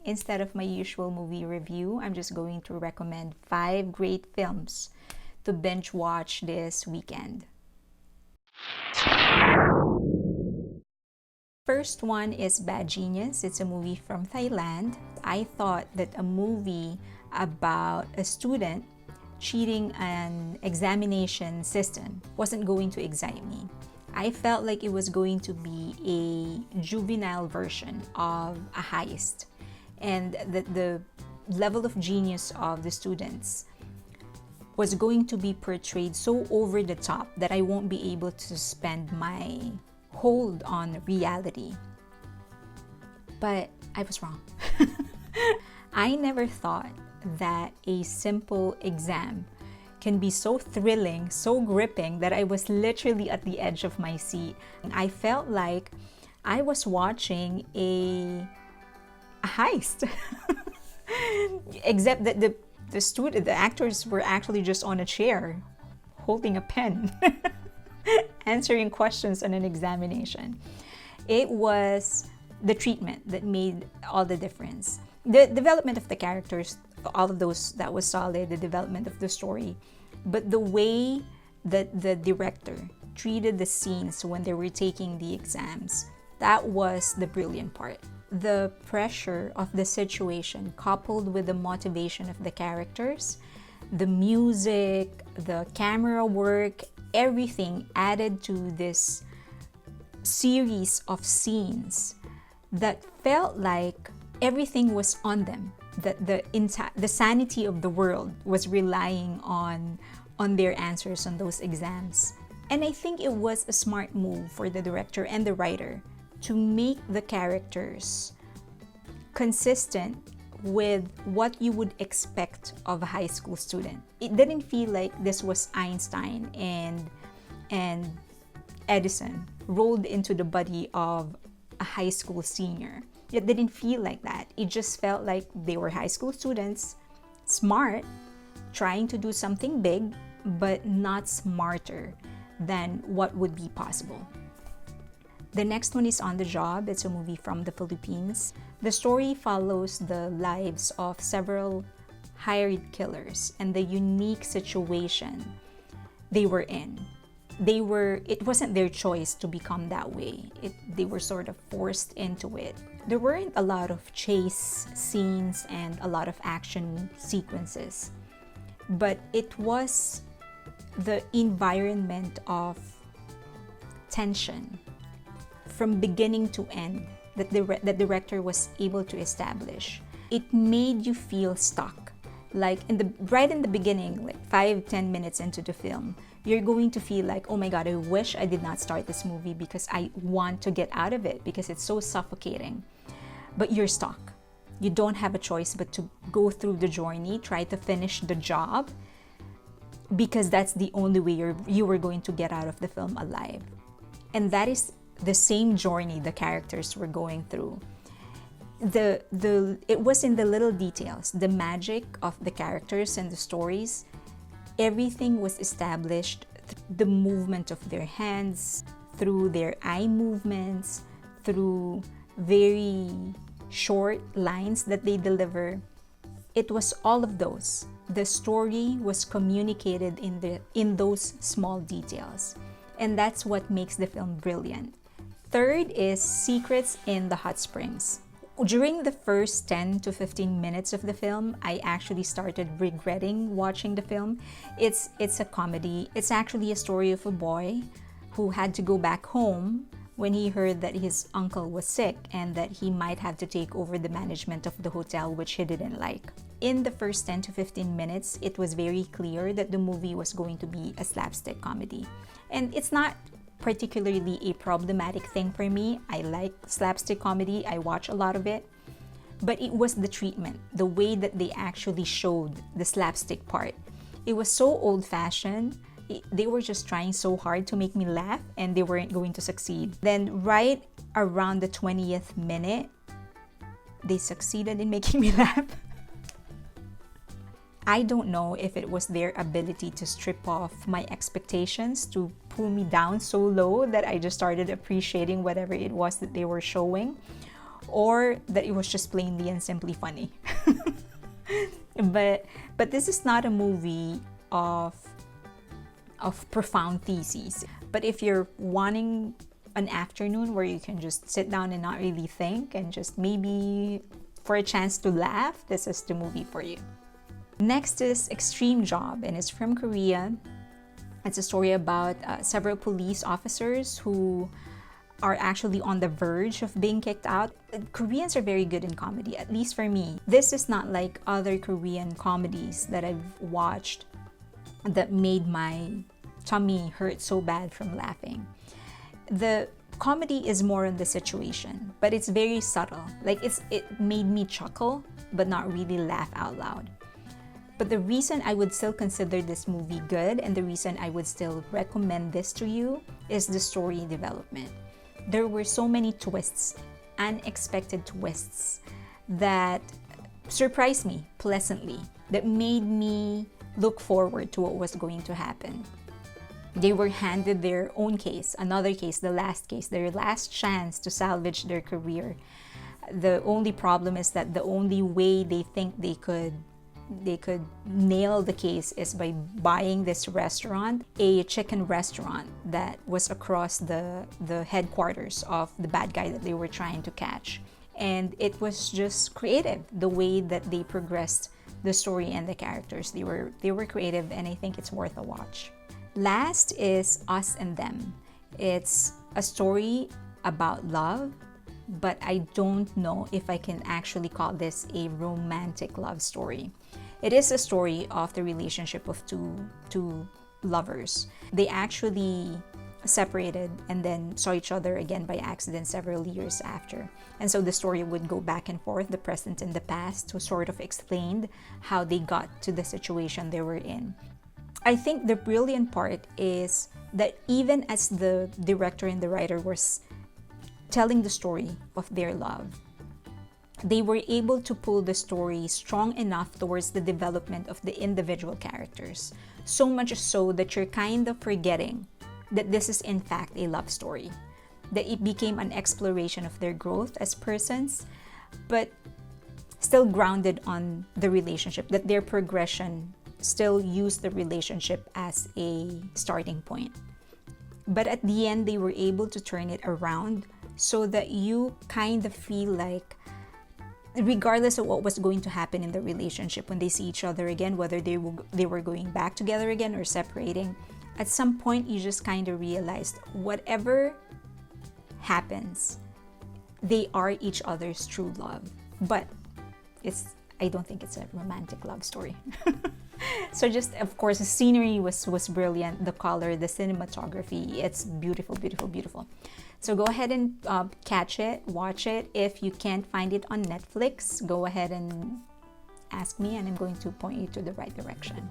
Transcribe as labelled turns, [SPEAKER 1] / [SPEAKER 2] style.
[SPEAKER 1] instead of my usual movie review, I'm just going to recommend 5 great films to binge watch this weekend. First one is Bad Genius. It's a movie from Thailand. I thought that a movie about a student cheating an examination system wasn't going to excite me. I felt like it was going to be a juvenile version of a heist, and that the level of genius of the students was going to be portrayed so over the top that I won't be able to suspend my hold on reality. But I was wrong. I never thought that a simple exam can be so thrilling, so gripping, that I was literally at the edge of my seat. I felt like I was watching a heist. Except that the actors were actually just on a chair holding a pen answering questions on an examination. It was the treatment that made all the difference. The development of the characters, all of those, that was solid, the development of the story. But the way that the director treated the scenes when they were taking the exams, that was the brilliant part. The pressure of the situation coupled with the motivation of the characters, the music, the camera work, everything added to this series of scenes that felt like everything was on them, that the sanity of the world was relying on their answers on those exams. And I think it was a smart move for the director and the writer to make the characters consistent with what you would expect of a high school student. It didn't feel like this was Einstein and Edison rolled into the body of a high school senior. It didn't feel like that. It just felt like they were high school students, smart, trying to do something big, but not smarter than what would be possible. The next one is On the Job. It's a movie from the Philippines. The story follows the lives of several hired killers and the unique situation they were in. It wasn't their choice to become that way. They were sort of forced into it. There weren't a lot of chase scenes and a lot of action sequences, but it was the environment of tension from beginning to end that the director was able to establish. It made you feel stuck. Like right in the beginning, like 5-10 minutes into the film, you're going to feel like, oh my God, I wish I did not start this movie because I want to get out of it because it's so suffocating. But you're stuck. You don't have a choice but to go through the journey, try to finish the job, because that's the only way you were going to get out of the film alive. And that is the same journey the characters were going through. It was in the little details, the magic of the characters and the stories. Everything was established through the movement of their hands, through their eye movements, through very short lines that they deliver. It was all of those. The story was communicated in those small details. And that's what makes the film brilliant. Third is Secrets in the Hot Springs. During the first 10 to 15 minutes of the film, I actually started regretting watching the film. It's a comedy. It's actually a story of a boy who had to go back home when he heard that his uncle was sick and that he might have to take over the management of the hotel, which he didn't like. In the first 10 to 15 minutes, it was very clear that the movie was going to be a slapstick comedy. And it's not particularly a problematic thing for me. I like slapstick comedy. I watch a lot of it. But it was the treatment, the way that they actually showed the slapstick part. It was so old-fashioned. They were just trying so hard to make me laugh and they weren't going to succeed. Then right around the 20th minute, they succeeded in making me laugh. I don't know if it was their ability to strip off my expectations, to pull me down so low that I just started appreciating whatever it was that they were showing, or that it was just plainly and simply funny. But this is not a movie of profound theses. But if you're wanting an afternoon where you can just sit down and not really think and just maybe for a chance to laugh, this is the movie for you. Next is Extreme Job, and it's from Korea. It's a story about several police officers who are actually on the verge of being kicked out. Koreans are very good in comedy, at least for me. This is not like other Korean comedies that I've watched that made my tummy hurt so bad from laughing. The comedy is more on the situation, but it's very subtle. Like it made me chuckle, but not really laugh out loud. But the reason I would still consider this movie good and the reason I would still recommend this to you is the story development. There were so many twists, unexpected twists, that surprised me pleasantly, that made me look forward to what was going to happen. They were handed their own case, another case, the last case, their last chance to salvage their career. The only problem is that the only way they think they could nail the case is by buying this restaurant, a chicken restaurant that was across the headquarters of the bad guy that they were trying to catch. And it was just creative, the way that they progressed the story and the characters. They were creative, and I think it's worth a watch. Last is Us and Them. It's a story about love, but I don't know if I can actually call this a romantic love story. It is a story of the relationship of two lovers. They actually separated and then saw each other again by accident several years after. And so the story would go back and forth, the present and the past, to sort of explain how they got to the situation they were in. I think the brilliant part is that even as the director and the writer was telling the story of their love, they were able to pull the story strong enough towards the development of the individual characters. So much so that you're kind of forgetting that this is in fact a love story. That it became an exploration of their growth as persons, but still grounded on the relationship, that their progression still used the relationship as a starting point. But at the end, they were able to turn it around so that you kind of feel like, regardless of what was going to happen in the relationship when they see each other again, whether they were going back together again or separating, at some point you just kind of realized whatever happens, they are each other's true love. But I don't think it's a romantic love story. So just, of course, the scenery was brilliant, the color, the cinematography, it's beautiful, beautiful, beautiful. So go ahead and catch it, watch it. If you can't find it on Netflix, go ahead and ask me and I'm going to point you to the right direction.